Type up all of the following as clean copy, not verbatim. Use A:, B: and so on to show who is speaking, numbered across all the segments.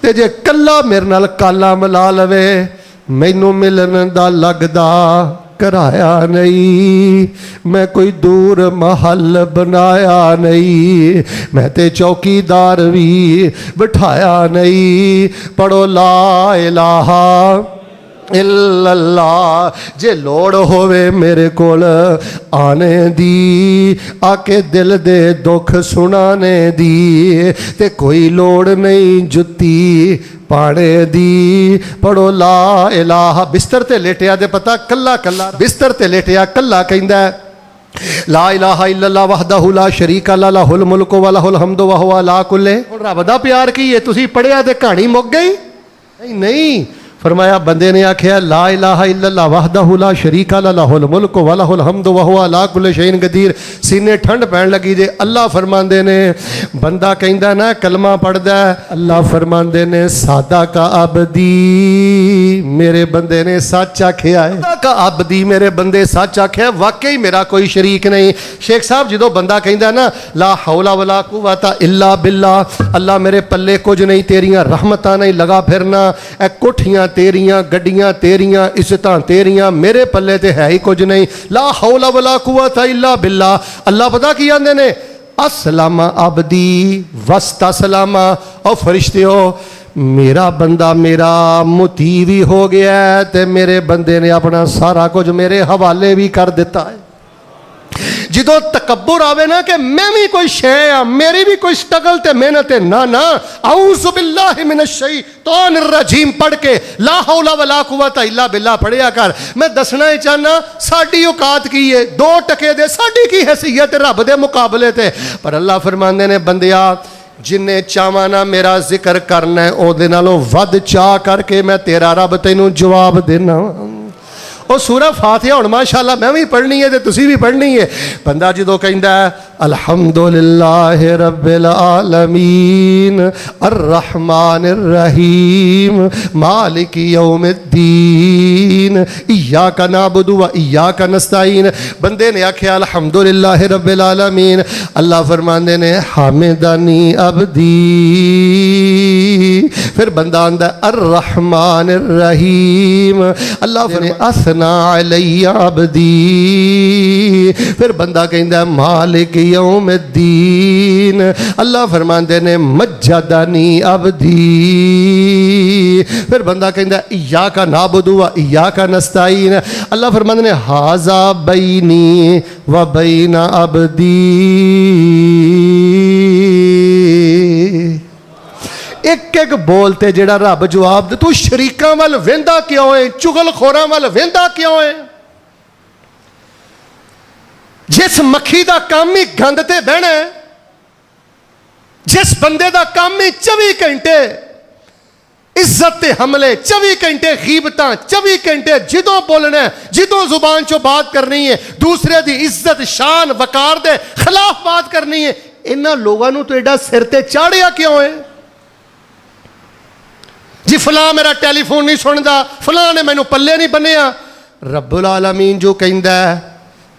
A: ते जे कल्ला मेरे नाल काला मिला लवे मैनू मिलन दा लगदा कराया नहीं, मैं कोई दूर महल बनाया नहीं, मैं ते चौकीदार भी बिठाया नहीं। पढ़ो ला इलाहा इल्लल्लाह। जे लोड़ होवे मेरे कोल आने दी, आके दिल दे दुख सुनाने दी, ते कोई लोड़ नहीं जुत्ती पाने दी। पढ़ो ला इलाहा। बिस्तर ते लेटिया दे पता कल्ला कल्ला बिस्तर ते लेटिया कल्ला कहंदा ला इलाहा इल्लल्लाह वहदहु ला शरीका ला लहुल मुल्कु व लहुल हम्दु व हुवा अला कुल्ले। हुण रब दा प्यार की है तुसी पढ़िया ते कहानी मुक गई? नहीं नहीं, फरमाया बंदे ने आख्या ला इलाहा इल्लल्लाह वहदहु ला शरीका ला लहुल मुल्कु व लहुल हम्दु व हुवा अला कुल्ली शैइन कदीर। सीने ठंड पैण लगी जे। अल्लाह फरमांदे ने बंदा कहंदा ना कलमा पढ़दा, अल्लाह फरमांदे ने सादा का अबदी मेरे बंदे ने सच आख्या है। सादा का अबदी मेरे बंदे सच आख्या, वाकई मेरा कोई शरीक नहीं। शेख साहब जो बंदा कहंदा ना ला हौला वला कुव्वता इल्ला बिल्लाह, अल्लाह मेरे पल्ले कुछ नहीं, तेरियां रहमतां नहीं लगा फिरना, ए कोठियां तेरियां, गड्डियां तेरियां, इज्जतां तेरियां, मेरे पल्ले ते है ही कुछ नहीं। ला हौला वला कुव्वता इल्ला बिल्लाह। अल्लाह पता की आंदे ने अस्सलामा अबदी वस्तस्लामा। और फरिश्ते हो मेरा बंदा मेरा मुती भी हो गया है ते मेरे बंदे ने अपना सारा कुछ मेरे हवाले भी कर दिता है। जिदों तकब्बुर आवे ना कि मैं भी कोई शै आ, मेरी भी कोई स्ट्रगल ते मेहनत है, ना ना औज़ु बिल्लाहि मिनश शैतानिर रजीम पढ़ के ला हौला वला कुव्वता इल्ला बिल्लाह पढ़िया कर। मैं दसना ही चाहना साडी औकात की है, 2 टके दे साडी की हैसियत रब दे मुकाबले ते। पर अल्लाह फरमांदे ने बंदिया जिन्ने चाहवा ना मेरा जिक्र करना है ओदे नालों वध चाह करके मैं तेरा रब तैनूं जवाब देना। और सूरह फातिहा हुण माशाअल्लाह मैं भी पढ़नी है ते तुसी भी पढ़नी है। बंदा जो कहंदा अल्हम्दुलिल्लाहि रब्बिल आलमीन अर्रहमानिर रहीम मालिक यौमिद्दीन इय्याका नअबुदु व इय्याका नस्तईन। बंदे ने आख्या अल्हम्दुलिल्लाहि रब्बिल आलमीन, अल्लाह फरमांदे ने हामिदानी अब्दी। फिर बंदा आंदा अर्रहमानिर रहीम, अल्लाह फरमांदे असना अलैया अब्दी। फिर बंदा कहंदा मालिक यौमिद्दीन, अल्लाह फरमांदे ने मज्जदनी अब्दी। फिर बंदा कहंदा इय्याका नअबुदु व इय्याका नस्तईन, अल्लाह फरमांदे ने हाज़ा बैनी व बैन अब्दी। एक एक बोलते जेड़ा रब जवाब दे। तू शरीकां वाल वेंदा क्यों है, चुगलखोरां वाल वेंदा क्यों है? जिस मक्खी दा काम ही गंद ते बहना है, जिस बंदे दा काम ही 24 घंटे इज्जत ते हमले, 24 घंटे गीबतां, 24 घंटे जिदों बोलना है, जिदों जुबान चो बात करनी है, दूसरे दी इज्जत शान वकार दे खिलाफ बात करनी है, इन्हां लोगां नूं तो एडा सिर ते चाढ़िया क्यों है? जी फलां मेरा टेलीफोन नहीं सुनता, फलां ने मैनू पल्ले नहीं बन्निया। रब्बुल आलमीन जो कहंदा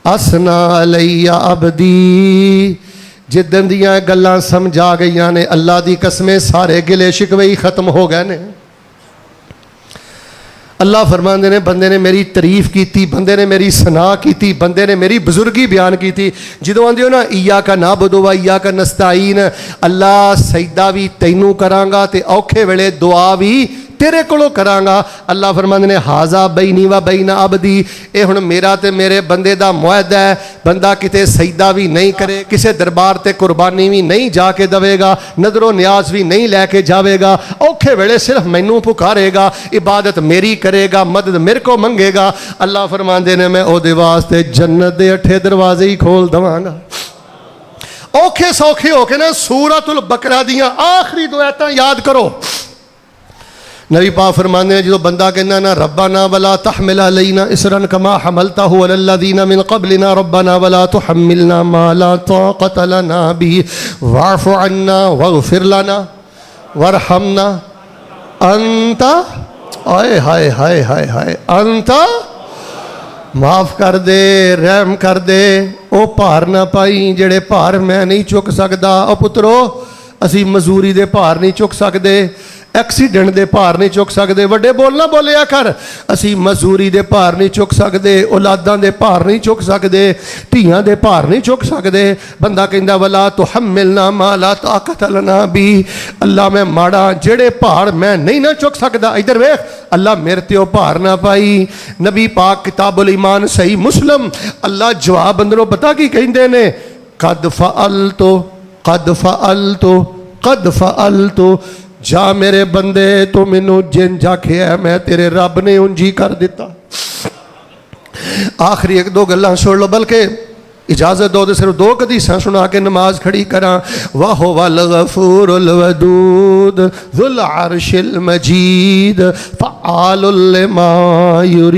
A: असना अलैया अब्दी, जिदन दियां गल्लां समझा गईयां ने अल्लाह दी कसमें सारे गिले शिकवे ही खत्म हो गए ने। अल्लाह फरमांदे ने बंदे ने मेरी तारीफ की, बंदे ने मेरी सना की, बंदे ने मेरी बुजुर्गी बयान की। जो आंदे हो ना इय्याका नअबुदु व इय्याका नस्तईन, अल्लाह सजदा भी तैनू करांगा ते औखे वेले दुआ भी तेरे कोलों करांगा। अल्लाह फरमांदे ने हाज़ा बैनी व बैन अब्दी, ये हुण मेरा ते मेरे बंदे दा मुआहदा है। बंदा किते सजदा भी नहीं करे, किसे दरबार ते कुर्बानी भी नहीं जाके देवेगा, नजरो न्याज भी नहीं लैके जावेगा, औखे वेले सिर्फ मैनू पुकारेगा, इबादत मेरी करेगा, मदद मेरे को मंगेगा। अल्लाह फरमांदे ने मैं ओदे वास्ते जन्नत दे 8 दरवाजे ही खोल दवांगा। औखे सौखे होके ना सूरतुल बकरा दियां आखिरी 2 आयतां याद करो। नबी पाक फरमाते हैं जो बंदा कहना ना रब्बना वला तहमिल अलैना इसरन कमा हमलतहु अलल्लज़ीना मिन क़ब्लिना रब्बना वला तुहम्मिलना मा ला ताक़त लना बिही वाफ़ु अन्ना वग़फ़िर लना वरहमना अंता। आए हाय हाय हाय हाय, अंता माफ़ कर दे, रहम कर दे, ओ भार ना पाई जेड़े भार मैं नहीं चुक सकदा। ओ पुत्रो असी मजूरी दे भार नहीं चुक सकते, एक्सीडेंट दे भार नहीं चुक सकते, वड्डे बोल ना बोलिया कर। असी मजदूरी दे भार नहीं चुक सकते, औलादां दे भार नहीं चुक सकते, धियां दे भार नहीं चुक सकते। बंदा कहंदा वला तुहम्मिलना मा ला ताकत लना बी, अल्लाह मैं माड़ा जेड़े भार मैं नहीं ना चुक सकदा। इधर वेख अल्लाह मेरे ते भार ना पाई। नबी पाक किताबुल ईमान सही मुस्लिम अल्लाह जवाब अंदरों पता की कहंदे ने, कद फअलतो कद फअलतो कद फअलतो, जा मेरे बंदे तू मैनू जिंज आखिया मैं तेरे रब ने उंजी कर दिता। आखिरी एक दो गल्लां सुन लो, बल्कि इजाजत दो तो सिर्फ दो हदीसां सुना के नमाज खड़ी करा। वाह वल गफूरुल वदूद जुल अर्शिल मजीद फ़आलुल लिमा युरीद,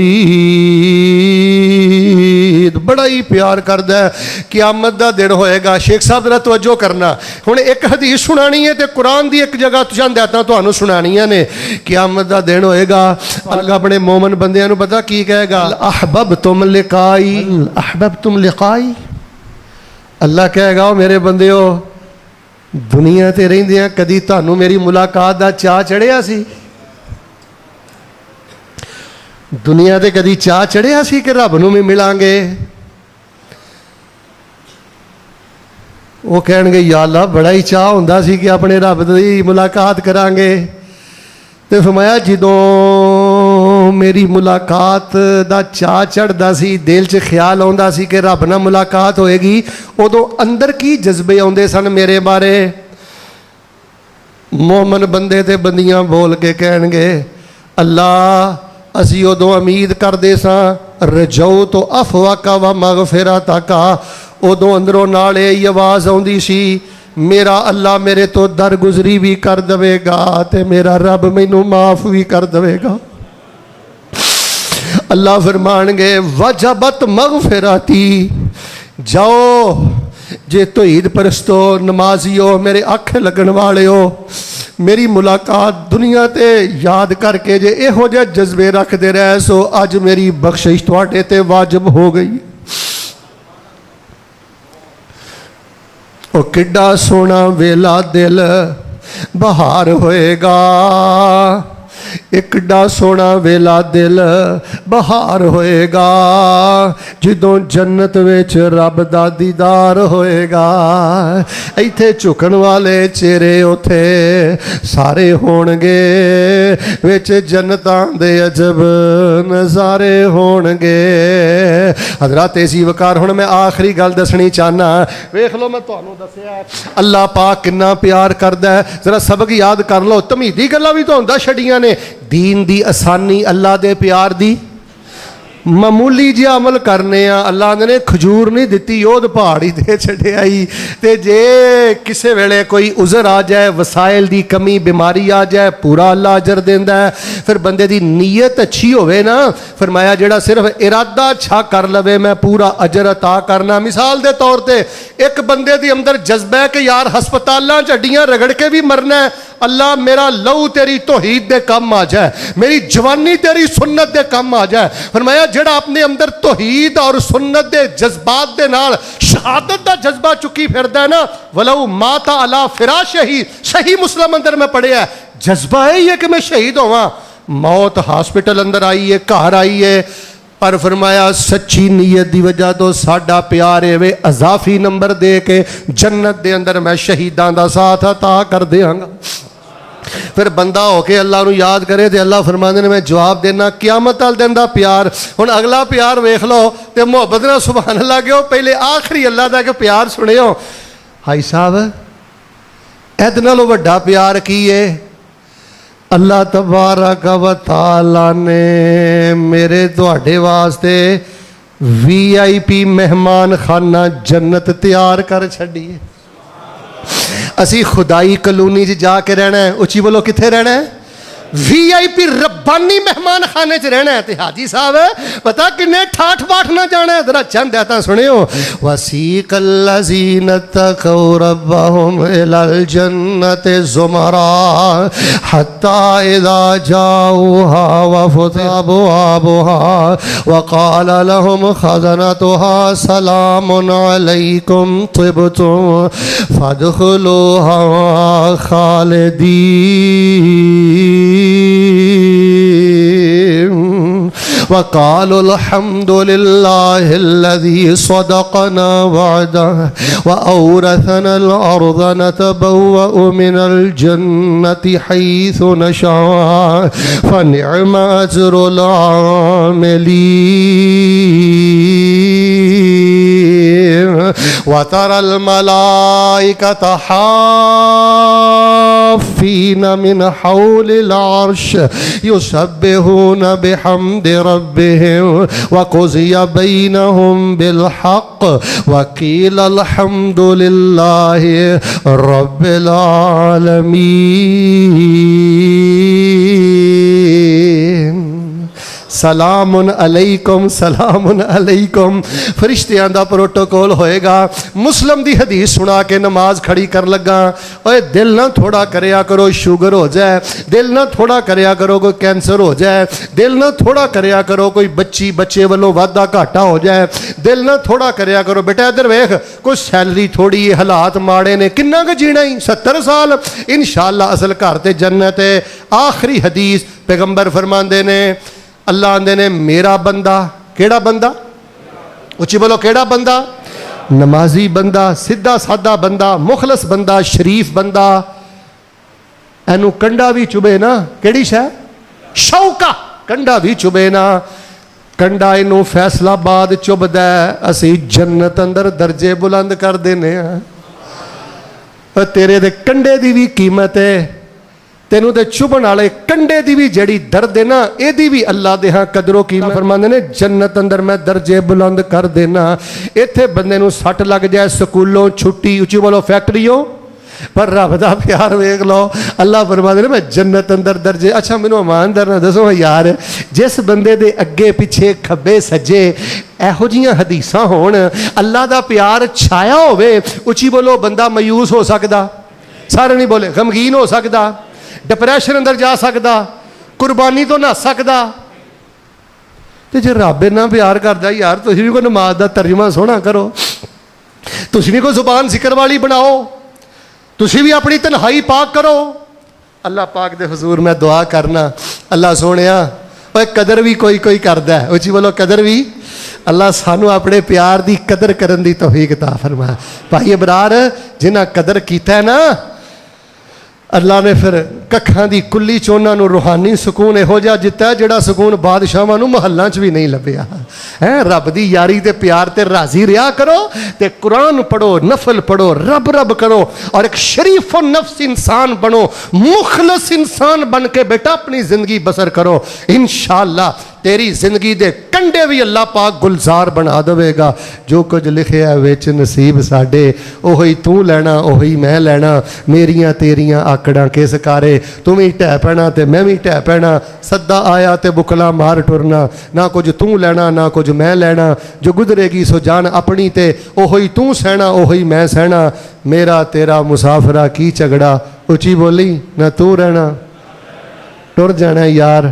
A: बड़ा ही प्यार करदा है। क़यामत दा दिन होएगा, शेख साहब जरा तवज्जो करना। हुण एक हदीस सुनानी है तो कुरान दी एक जगह चंद आयतां तुहानूं सुनानियां ने। क़यामत दा दिन होएगा, अल्लाह अपने मोमन बंदियां नूं पता की कहेगा, अहबबतुम लिकाई अहबबतुम लिकाई। अल्लाह कहेगा ओ मेरे बंदे हो, दुनिया ते रहिंदियां कदी तुहानूं मेरी मुलाकात दा चाह चढ़िया सी? दुनिया ते कदी चाह चढ़िया सी कि रब नूं भी मिलांगे? वो कहणगे या अल्लाह बड़ा ही चाह हुंदा सी कि अपने रब दी मुलाकात करांगे। ते फरमाया जदों मेरी मुलाकात दा चाह चढ़दा सी, दिल च ख्याल आउंदा सी कि रब नाल मुलाकात होएगी, उदों अंदर की जज्बे आउंदे सन मेरे बारे? मोमन बंदे ते बंदियां बोल के कहणगे अल्लाह असी उदों उम्मीद करदे सां रजौ तो अफवाका व मगफिरता का, उदों अंदरों नाल यही आवाज़ आउंदी सी मेरा अल्लाह मेरे तो दरगुजरी भी कर देगा ते मेरा रब मैनू माफ भी कर देगा। अल्लाह फरमानगे वजबत मगफिरती, जाओ जे तौहीद परस्तो नमाजियो मेरे आखे लगन वाले हो, मेरी मुलाकात दुनिया ते याद करके जे इहो जे जज्बे रखते रह सो, अज मेरी बख्शिश तुहाडे ते वाजिब हो गई। ओ किड्डा सोना वेला दिल बहार होएगा, किड्डा सोना वेला दिल बहार होएगा, जदों जन्नत विच रब दा दीदार होएगा। इत्थे झुकण वाले चेहरे उथे सारे होणगे, विच जन्नतां दे अजब नज़ारे होणगे। हज़रात इसी वकार हुण मैं आखिरी गल दसनी चाहना। वेख लो मैं तुहानूं दस्सिया अल्लाह पाक किन्ना प्यार करदा है, जरा सबक याद कर लो। धमीदी गल्लां भी तुहानूं दस छड़ियां ने, दीन दी आसानी अल्लाह दे प्यार दी मामूली जिहा अमल करने आ। अल्लाह ने खजूर नहीं दिती, ओद पहाड़ ही दे छड़िया ही। ते जे किसे वेले कोई उज़र आ जाए, वसाइल दी कमी बीमारी आ जाए, पूरा अल्लाह अजर देंदा है। फिर बंदे दी नीयत अच्छी होवे ना, फरमाया जेड़ा सिर्फ इरादा अच्छा कर लवे मैं पूरा अजर अता करना। मिसाल दे तौर ते एक बंदे दी अंदर जज्बा है कि यार हस्पतालां च हड्डियां रगड़ के भी मरना है, अल्लाह मेरा लहू तेरी तौहीद दे कम आ जाए, मेरी जवानी तेरी सुन्नत दे कम आ जाए। फरमाया जेड़ा अपने अंदर तौहीद और सुन्नत दे जज्बात दे नाल शहादत दा जज्बा चुकी फिरदा है ना, वलऊ माता अला फिराश ही, सही मुस्लिम अंदर मैं पढ़िया जज्बा है ये कि मैं शहीद होवां। मौत हॉस्पिटल अंदर आई है, घर आई है, पर फरमाया सच्ची नीयत की वजह तो साडा प्यार है अजाफी नंबर दे के जन्नत दे अंदर मैं शहीदां दा साथ अता कर देंगा। फिर बंदा होके अल्लाह नूं याद करे तो अल्लाह फरमांदे ने मैं जवाब देना क़यामत वाले दिन दा प्यार। हुण अगला प्यार वेख लो तो मुहब्बत नाल सुभान अल्लाह कहो, पहले आखिरी अल्लाह दा के प्यार सुनियो। हाई साहब इहदे नालों वड्डा प्यार की है? अल्लाह तबारक व तआला ने मेरे तुहाडे वास्ते VIP मेहमान खाना जन्नत तैयार कर छड्डी है। असी खुदाई कलोनी च जाके रहना है, उची बोलो कित्थे रहना है? VIP रब्बानी मेहमान खाने च रहना है। ते हाजी साहब पता किन्ने ठाठ बाट ना जाना है। जरा चंद आयतां सुनियो। वसीकल्लज़ीना तक़ौ रब्बहुम इलल जन्नति ज़ुमरा हत्ता इज़ा जाऊहा व फुतिहत अबवाबुहा व क़ाल लहुम ख़ज़नतुहा सलामुन अलैकुम तिबतुम फदखुलूहा खालिदीन وقالوا الحمد لله الذي صدقنا وعده وأورثنا الأرض نتبوأ من الجنة حيث نشاء فنعم أجر العاملين وترى الملائكة حافين من حول العرش يسبحون بحمد ربهم وقضي بينهم بالحق وقيل الحمد لله رب العالمين سلام علیکم سلام علیکم فرشتیاں دا پروٹوکول ہوئے گا مسلم دی حدیث سنا کے نماز کھڑی کر لگا اوے دل نہ تھوڑا کریا کرو شوگر ہو جائے دل نہ تھوڑا کریا کرو کوئی کینسر ہو جائے دل نہ تھوڑا کریا کرو کوئی بچے والوں وعدہ گھاٹا ہو جائے دل نہ تھوڑا کریا کرو بیٹا ادھر ویکھ کوئی سیلری تھوڑی ہے حالات ماڑے نے کنا کہ جینا ہی 70 سال انشاءاللہ اصل گھر تے جنت ہے آخری حدیث پیغمبر فرماندے نے اللہ آندے نے میرا بندہ کیڑا بندہ اچھی بولو کیڑا بندہ نمازی بندہ سدھا سادہ بندہ مخلص بندہ شریف بندہ اینو کنڈا بھی چبے نا کیڑی شے شوکا کنڈا بھی چبے نا کنڈا اینو فیصلہ باد چب دے اسی جنت اندر درجے بلند کر دینے ہیں تیرے دے کنڈے دی بھی قیمت ہے تینوں دے چبن والے کنڈے دی بھی جڑی درد ہے نا اے دی بھی اللہ دے ہاں قدروں کی فرماندے نے جنت اندر میں درجے بلند کر دینا ایتھے بندے نو سٹ لگ جائے سکولوں چھٹی اچھی بولو فیکٹریوں پر رب دا پیار ویکھ لو اللہ فرماندے نے میں جنت اندر درجے اچھا مینوں ایماندار نہ دسو یار جس بندے دے اگے پیچھے کھبے سجے ایہو جیاں حدیثاں ہون اللہ دا پیار چھایا ہوئے اچھی بولو بندہ مایوس ہو سکدا سارے نہیں بولے غمگین ہو سکدا ڈپریشن اندر جا سکدا قربانی تو نہ سکدا تے جے رب نہ پیار کردا یار تسی بھی کوئی نماز دا ترجمہ سونا کرو تسی بھی کوئی زبان ذکر والی بناؤ تسی بھی اپنی تنہائی پاک کرو اللہ پاک دے حضور میں دعا کرنا اللہ سونیا اوے قدر بھی کوئی کردا ہے اچھی بولو قدر بھی اللہ سانو اپنے پیار دی قدر کرن دی توفیق عطا فرما بھائی ابرار جنہاں قدر کیتا ہے نا اللہ نے پھر ککھاں دی کلی چونا نو روحانی سکون ہو جا جتا ہے جڑا سکون بادشاہاں نو محلاں چ بھی نہیں لبیا ہے رب دی یاری تے پیار تے راضی رہیا کرو تے قرآن پڑھو نفل پڑھو رب کرو اور ایک شریف و نفس انسان بنو مخلص انسان بن کے بیٹا اپنی زندگی بسر کرو انشاءاللہ تیری زندگی دے کنڈے بھی اللہ پاک گلزار بنا دوے گا جو کچھ لکھے ہے ویچ نصیب ساڑے اوہی تو لینا اوہی میں لینا میریاں تیریاں آکڑاں کے سکارے تم ہی ٹہ پینا تے میں بھی ٹہ پینا صدہ آیا تے بکلا مار ٹرنا نہ کچھ تو لینا نہ کچھ میں لینا جو گزرے گی سو جان اپنی تے اوہی تو سہنا اوہی میں سہنا میرا تیرا مسافرہ کی چگڑا اچھی بولی نہ تو رہنا ٹر جانا یار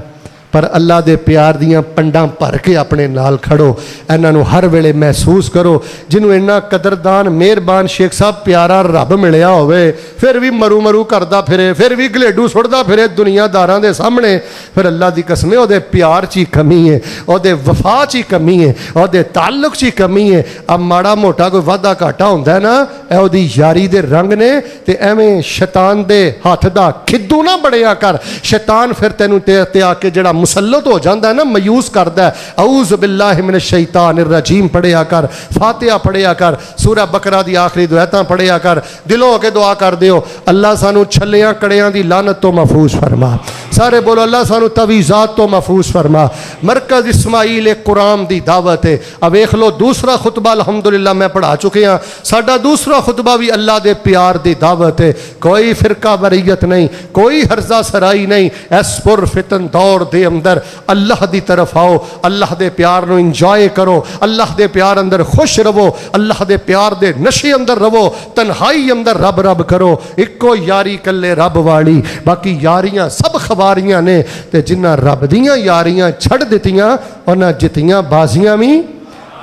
A: پر اللہ دے پیار دیاں پنڈاں پر کے اپنے نال کھڑو انہاں نو ہر ویلے محسوس کرو جنہوں انہاں قدردان مہربان شیخ صاحب پیارا رب ملیا ہوئے پھر بھی مرو کردا پھرے پھر بھی گلیڈو سڑدا پھرے دنیا داراں دے سامنے پھر اللہ دی قسم او دے پیار چی کمی ہے او دے وفا چی کمی ہے او دے تعلق چی کمی ہے اب ماڑا موٹا کوئی وعدہ گھاٹا ہوندا ہے نا او دی یاری دے رنگ نے تے ایویں شیطان دے ہاتھ دا کھدو نہ بڑیا کر شیطان پھر تینوں تے آ کے جڑا مسلط ہو جاندہ ہے نا مایوس کردہ ہے اعوذ باللہ من الشیطان الرجیم پڑھیا کر فاتحہ پڑھیا کر سورہ بقرہ دی آخری دعایتاں پڑھیا کر دلوں کے دعا کر دیو اللہ سانو چھلیاں کڑیاں دی لعنت تو محفوظ فرما سارے بولو اللہ سانو تویزات تو محفوظ فرما۔ مرکز اسماعیل ایک قرآن دی دعوت ہے۔ اب ویکھ لو دوسرا خطبہ الحمدللہ میں پڑھا چکے ہاں، ساڈا دوسرا خطبہ بھی اللہ دے پیار دی دعوت ہے۔ کوئی فرقہ واریت نہیں، کوئی ہرزہ سرائی نہیں، اس پر فتن دور دے اندر اللہ دی طرف آؤ، اللہ دے پیار نو انجوائے کرو، اللہ دے پیار اندر خوش رہو، اللہ دے پیار دے نشے اندر رہو، تنہائی اندر رب رب کرو۔ اکو یاری کلے رب والی، باقی یاریاں سب خواریاں نے، تے جنہ رب دیاں یاریاں چھڑ دیتیاں انہاں جتیاں بازیاں بھی،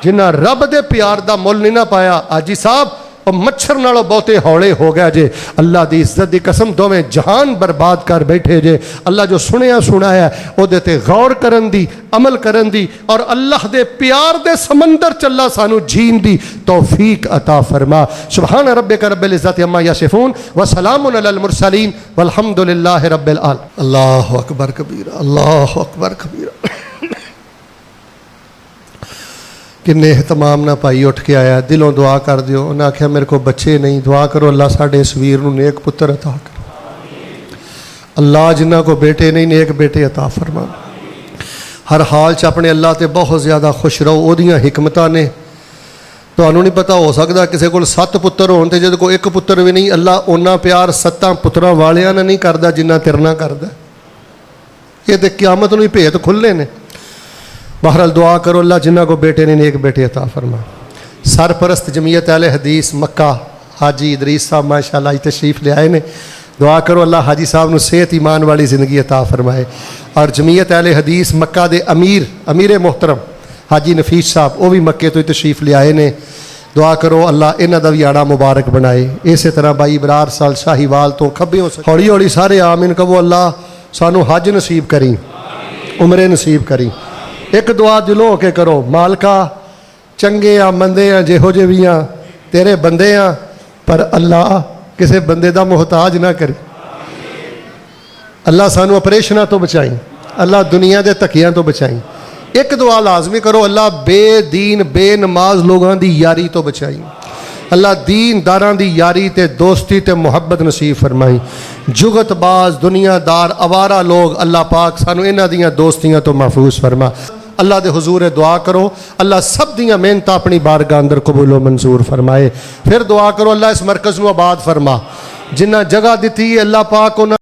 A: جنہ رب دے پیار دا مول نہیں نہ پایا۔ آجی صاحب اور مچھر نالو بہتے ہولے ہو گیا جے، اللہ دی عزت دی قسم دو میں جہان برباد کر بیٹھے جے۔ اللہ جو سنیا سنایا ہے او دیتے غور کرن دی، عمل کرن دی، اور اللہ دے پیار دے سمندر چلا سانو جین دی توفیق عطا فرما۔ سبحان ربک رب العزت عما یصفون وسلام علی المرسلین والحمد للہ رب العالمین۔ اللہ اکبر کبیرہ، اللہ اکبر کبیرہ۔ کنے اہتمام نہ پائی اٹھ کے آیا، دلوں دعا کر دیو۔ انہاں آکھیا میرے کو بچے نہیں، دعا کرو اللہ ساڈے اس ویر نو نیک پتر عطا کرو۔ اللہ جنہ کو بیٹے نہیں نیک بیٹے عطا فرما۔ ہر حال چ اپنے اللہ تے بہت زیادہ خوش رہو، او دیاں حکمتاں نے تانوں نہیں پتہ ہو سکدا کسے کول 7 پتر ہون تے جے کوئی 1 پتر بھی نہیں، اللہ اونا پیار 7 پتراں والیاں نہ نہیں کردا جنہ تیرے نال کردا۔ یہ تے قیامت نوں ہی بھیت کھلے نے۔ بہرحال دعا کرو اللہ جنہ کو بیٹے نے نیک بیٹے عطا فرما۔ سرپرست جمعیت اہل حدیث مکہ حاجی ادریس صاحب ماشاءاللہ تشریف لے آئے نے، دعا کرو اللہ حاجی صاحب نو صحت ایمان والی زندگی عطا فرمائے۔ اور جمعیت اہل حدیث مکہ دے امیر محترم حاجی نفیس صاحب وہ بھی مکے تو تشریف لے آئے نے، دعا کرو اللہ انہاں دا بھی آڑا مبارک بنائے۔ اسی طرح بائی ابرار سال شاہیوال تو کھبیوں سے ہولی ہولی سارے آمین کہو اللہ سانو حج نصیب کریں، عمرے نصیب کریں۔ ایک دعا دلوں ہو کے کرو، مالکا چنگے آ مندے آ جہو جے بھی آ تیرے بندے آ، پر اللہ کسے بندے دا محتاج نہ کرے۔ اللہ سانو اپریشنہ تو بچائیں، اللہ دنیا دے تکیاں تو بچائیں۔ ایک دعا لازمی کرو اللہ بے دین بے نماز لوگاں دی یاری تو بچائیں، اللہ دین داران دی یاری تے دوستی تے محبت نصیب فرمائیں۔ جگت باز دنیا دار آوارہ لوگ اللہ پاک سانو انہاں دیاں دوستیاں تو محفوظ فرما۔ اللہ دے حضور دعا کرو اللہ سب دیاں محنت اپنی بارگاہ اندر قبول و منظور فرمائے۔ پھر دعا کرو اللہ اس مرکز نو آباد فرما، جنہ جگہ دیتی ہے اللہ پاک انہاں